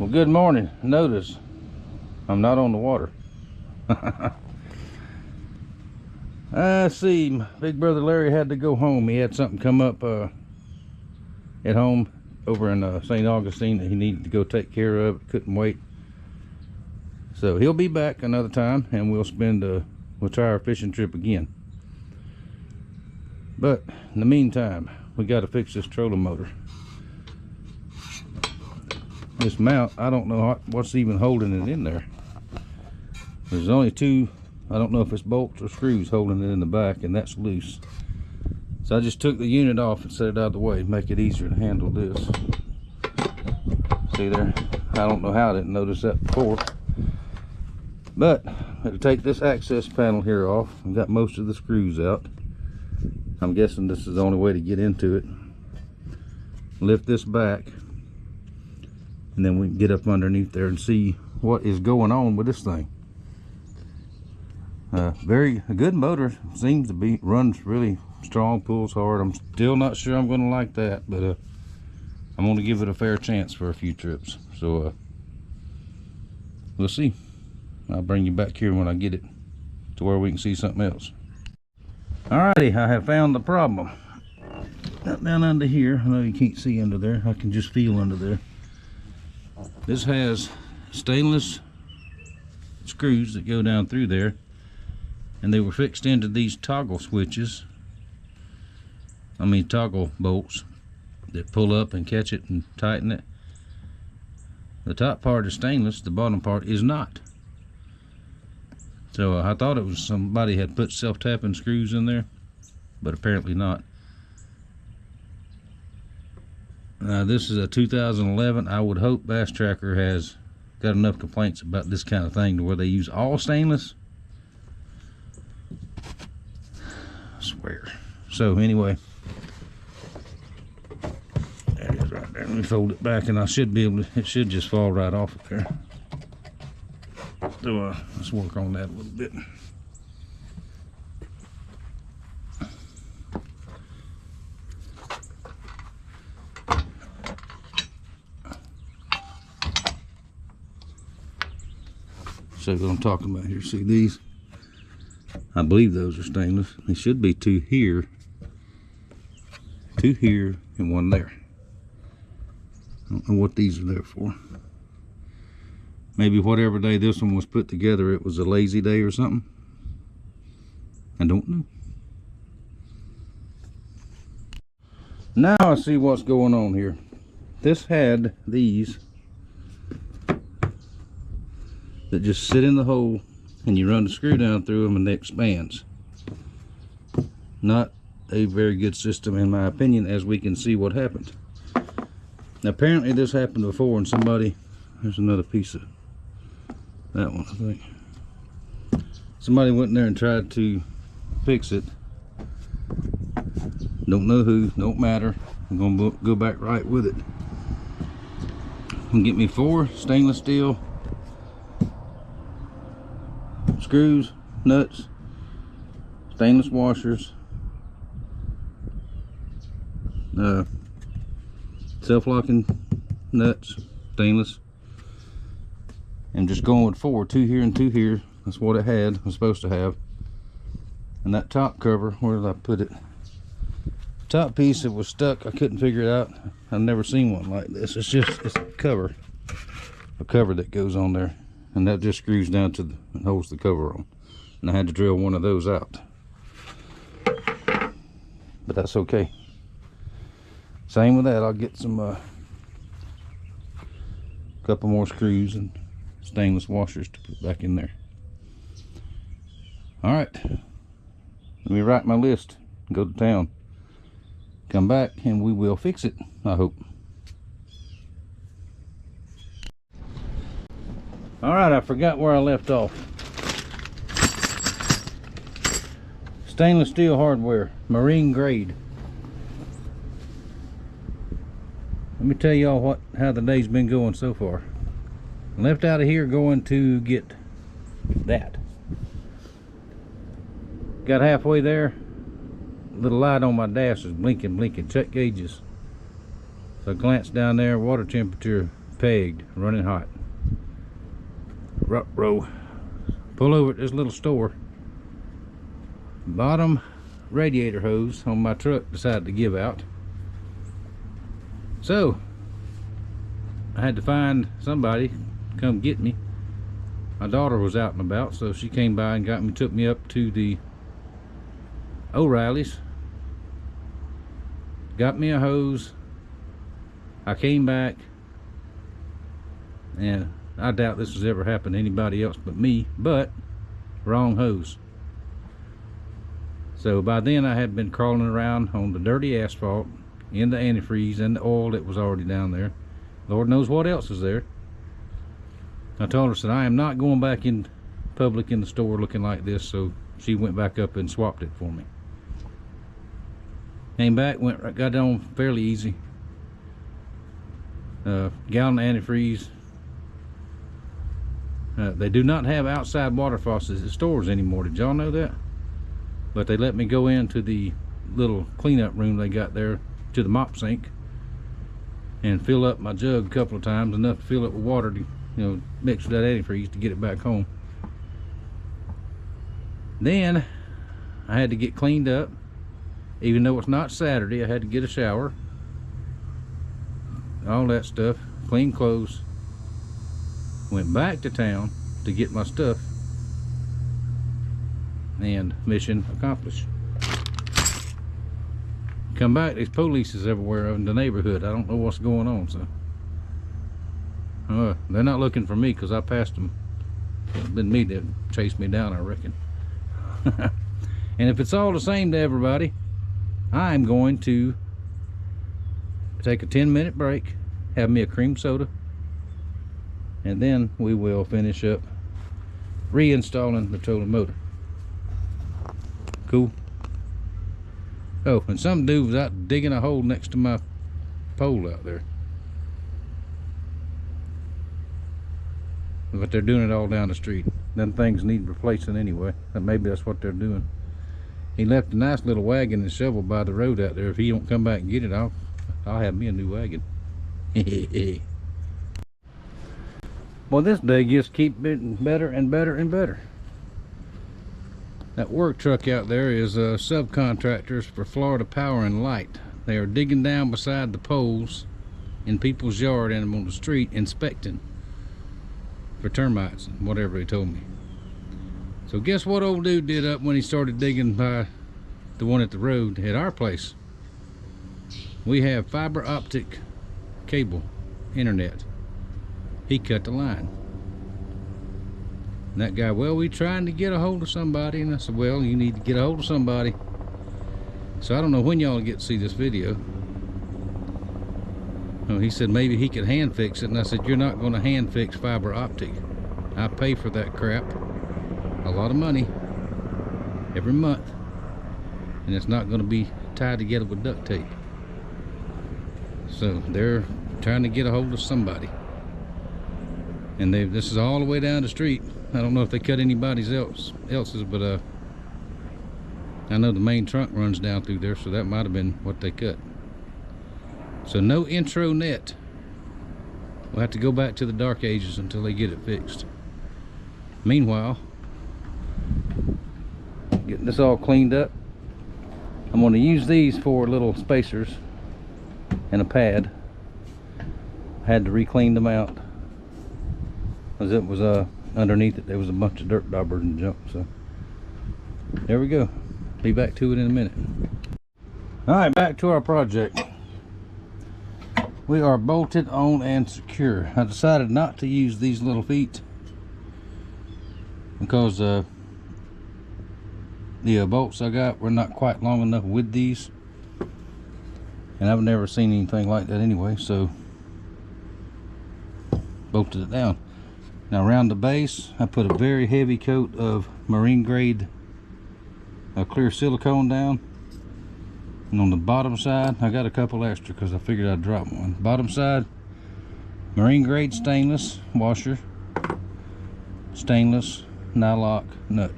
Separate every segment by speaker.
Speaker 1: Well, good morning. Notice I'm not on the water. I see my big brother Larry had to go home. He had something come up at home over in St. Augustine that he needed to go take care of. Couldn't wait. So he'll be back another time and we'll try our fishing trip again. But in the meantime, we got to fix this trolling motor. This mount, I don't know what's even holding it in there. There's only two, I don't know if it's bolts or screws holding it in the back, and that's loose. So I just took the unit off and set it out of the way to make it easier to handle this. See there? I don't know how I didn't notice that before. But I had to take this access panel here off. I've got most of the screws out. I'm guessing this is the only way to get into it. Lift this back, and then we can get up underneath there and see what is going on with this thing. A good motor. Seems to be, runs really strong, pulls hard. I'm still not sure I'm going to like that, but I'm going to give it a fair chance for a few trips. So we'll see. I'll bring you back here when I get it to where we can see something else. Alrighty, I have found the problem. Not down under here. I know you can't see under there. I can just feel under there. This has stainless screws that go down through there, and they were fixed into these toggle switches. Toggle bolts that pull up and catch it and tighten it. The top part is stainless, the bottom part is not. So I thought it was somebody had put self-tapping screws in there, but apparently not. This is a 2011. I would hope Bass Tracker has got enough complaints about this kind of thing to where they use all stainless. I swear. So anyway, that is right there. Let me fold it back, and I should be able to, it should just fall right off of there. So let's work on that a little bit. So what I'm talking about here, see these? I believe those are stainless. There should be two here, and one there. I don't know what these are there for. Maybe whatever day this one was put together, it was a lazy day or something. I don't know. Now I see what's going on here. This had these that just sit in the hole, and you run the screw down through them and it expands. Not a very good system in my opinion, as we can see what happened. Now apparently this happened before, and somebody, there's another piece of that one, I think. Somebody went in there and tried to fix it. Don't know who, don't matter. I'm gonna go back right with it. I'm gonna get me 4 stainless steel screws, nuts, stainless washers, self-locking nuts, stainless. And just going with 4, 2 here and 2 here. That's what it was supposed to have. And that top cover, where did I put it? Top piece, it was stuck. I couldn't figure it out. I've never seen one like this. It's a cover that goes on there, and that just screws down to and holds the cover on. And I had to drill one of those out, but that's okay. Same with that. I'll get some couple more screws and stainless washers to put back in there. All right, let me write my list and go to town. Come back and we will fix it, I hope. All right, I forgot where I left off. Stainless steel hardware, marine grade. Let me tell y'all how the day's been going so far. Left out of here going to get that. Got halfway there. Little light on my dash is blinking. Check gauges. So I glanced down there. Water temperature pegged, running hot. Row. Pull over at this little store. Bottom radiator hose on my truck decided to give out. So I had to find somebody to come get me. My daughter was out and about, so she came by and took me up to the O'Reilly's. Got me a hose. I came back, and I doubt this has ever happened to anybody else but me, but wrong hose. So by then I had been crawling around on the dirty asphalt, in the antifreeze and the oil that was already down there. Lord knows what else is there. I told her, said, I am not going back in public in the store looking like this, so she went back up and swapped it for me. Came back, got on fairly easy. Gallon of antifreeze. They do not have outside water faucets at stores anymore. Did y'all know that? But they let me go into the little cleanup room they got there, to the mop sink, and fill up my jug a couple of times, enough to fill it with water to, you know, mix with that antifreeze to get it back home. Then I had to get cleaned up. Even though it's not Saturday, I had to get a shower, all that stuff, clean clothes. Went back to town to get my stuff, and mission accomplished. Come back, there's police everywhere in the neighborhood. I don't know what's going on, so they're not looking for me because I passed them. It's been me that chased me down, I reckon. And if it's all the same to everybody, I'm going to take a 10-minute break, have me a cream soda, and then we will finish up reinstalling the trolling motor. Cool. Oh, and some dude was out digging a hole next to my pole out there. But they're doing it all down the street. Them things need replacing anyway. Maybe that's what they're doing. He left a nice little wagon and shovel by the road out there. If he don't come back and get it, I'll have me a new wagon. Well, this day just keeps getting better and better and better. That work truck out there is subcontractors for Florida Power and Light. They are digging down beside the poles in people's yard and on the street, inspecting for termites and whatever he told me. So guess what old dude did up when he started digging by the one at the road at our place? We have fiber optic cable internet. He cut the line. And that guy, well, we trying to get a hold of somebody. And I said, well, you need to get a hold of somebody. So I don't know when y'all get to see this video. Oh, he said maybe he could hand fix it. And I said, you're not going to hand fix fiber optic. I pay for that crap a lot of money every month. And it's not going to be tied together with duct tape. So they're trying to get a hold of somebody. And this is all the way down the street. I don't know if they cut anybody's else's, but I know the main trunk runs down through there, so that might have been what they cut. So no intro net. We'll have to go back to the dark ages until they get it fixed. Meanwhile, getting this all cleaned up. I'm going to use these for little spacers and a pad. I had to re-clean them out, because it was underneath it there was a bunch of dirt daubers and junk. So there we go. Be back to it in a minute. All right, back to our project. We are bolted on and secure. I decided not to use these little feet because the bolts I got were not quite long enough with these, and I've never seen anything like that anyway, so bolted it down. Now around the base I put a very heavy coat of marine grade clear silicone down, and on the bottom side I got a couple extra because I figured I'd drop one. Bottom side, marine grade stainless washer, stainless nylock nut,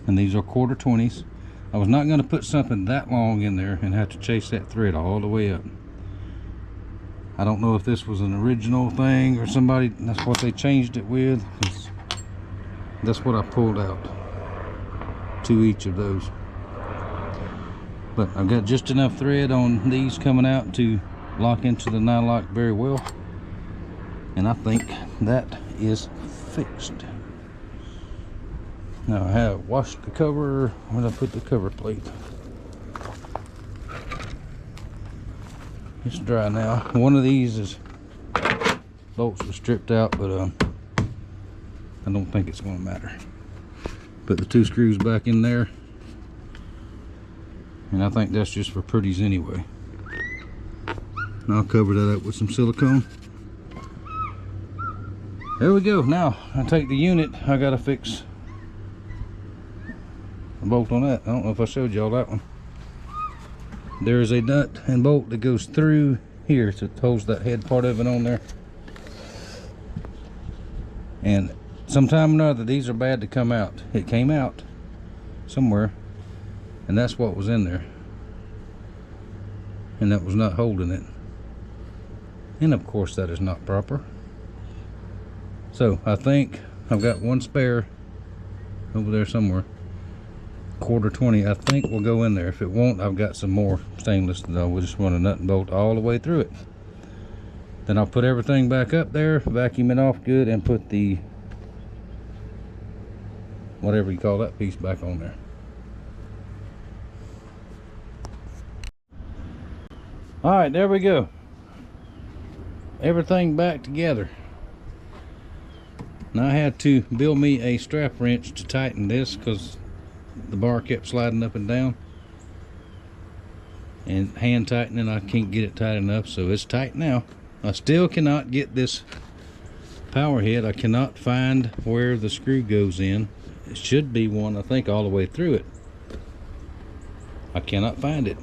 Speaker 1: and these are 1/4 20s. I was not going to put something that long in there and have to chase that thread all the way up. I don't know if this was an original thing or somebody, that's what they changed it with. That's what I pulled out to each of those. But I've got just enough thread on these coming out to lock into the Nylock very well. And I think that is fixed. Now I have washed the cover. Where did I put the cover plate? It's dry now. One of these is bolts were stripped out, but I don't think it's going to matter. Put the 2 screws back in there, and I think that's just for pretties anyway. And I'll cover that up with some silicone. There we go. Now I take the unit. I gotta fix a bolt on that. I don't know if I showed y'all that one. There is a nut and bolt that goes through here to holds that head part of it on there. And sometime or another, these are bad to come out. It came out somewhere, and that's what was in there, and that was not holding it. And of course that is not proper. So I think I've got one spare over there somewhere. 1/4 20, I think will go in there. If it won't, I've got some more stainless that I will just run a nut and bolt all the way through it. Then I'll put everything back up there, vacuum it off good, and put the whatever you call that piece back on there. All right, there we go. Everything back together. Now I had to build me a strap wrench to tighten this because the bar kept sliding up and down, and hand tightening, I can't get it tight enough, so it's tight now. I still cannot get this power head. I cannot find where the screw goes in. It should be one, I think, all the way through it. I cannot find it.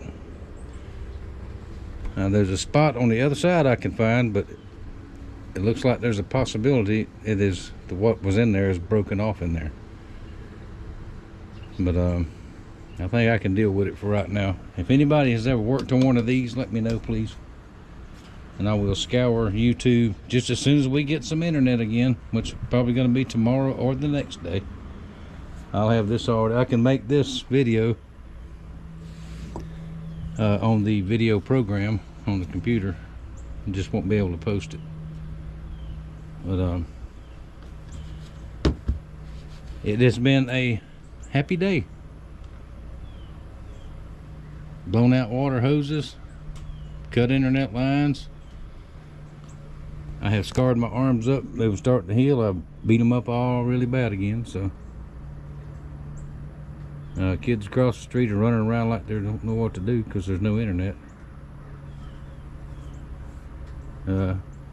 Speaker 1: Now there's a spot on the other side I can find, but it looks like there's a possibility it is what was in there is broken off in there. But I think I can deal with it for right now. If anybody has ever worked on one of these, let me know, please. And I will scour YouTube just as soon as we get some internet again, which is probably going to be tomorrow or the next day. I'll have this already. I can make this video on the video program on the computer. I just won't be able to post it. But it has been a happy day. Blown out water hoses, cut internet lines. I have scarred my arms up. They were starting to heal. I beat them up all really bad again. So kids across the street are running around like they don't know what to do because there's no internet.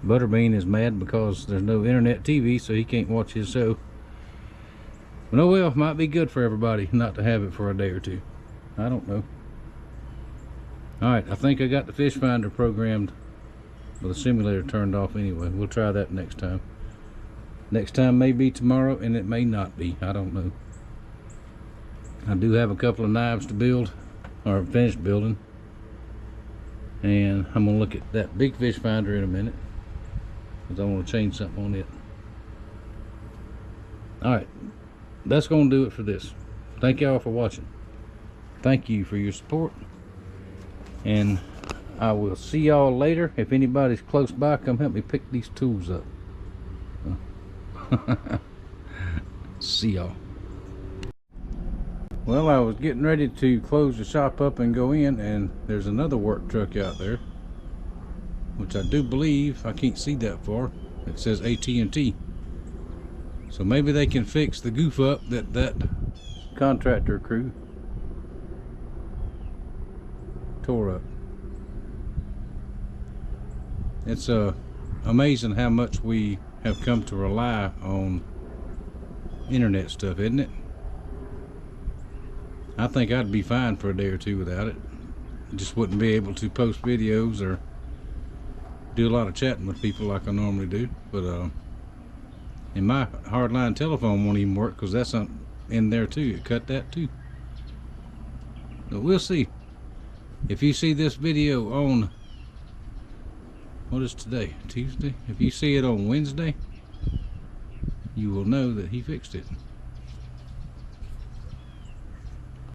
Speaker 1: Butterbean is mad because there's no internet TV, so he can't watch his show. But oh well, might be good for everybody not to have it for a day or two. I don't know. Alright, I think I got the fish finder programmed with the simulator turned off anyway. We'll try that next time. Next time may be tomorrow, and it may not be. I don't know. I do have a couple of knives to build, or finish building. And I'm going to look at that big fish finder in a minute, because I want to change something on it. Alright, that's going to do it for this. Thank y'all for watching. Thank you for your support. And I will see y'all later. If anybody's close by, come help me pick these tools up. See y'all. Well, I was getting ready to close the shop up and go in, and there's another work truck out there, which I do believe, I can't see that far, it says AT&T. So maybe they can fix the goof up that contractor crew tore up. It's amazing how much we have come to rely on internet stuff, isn't it? I think I'd be fine for a day or two without it. Just wouldn't be able to post videos or do a lot of chatting with people like I normally do. But and my hardline telephone won't even work because that's in there too. It cut that too. But we'll see. If you see this video on what is today? Tuesday? If you see it on Wednesday, you will know that he fixed it.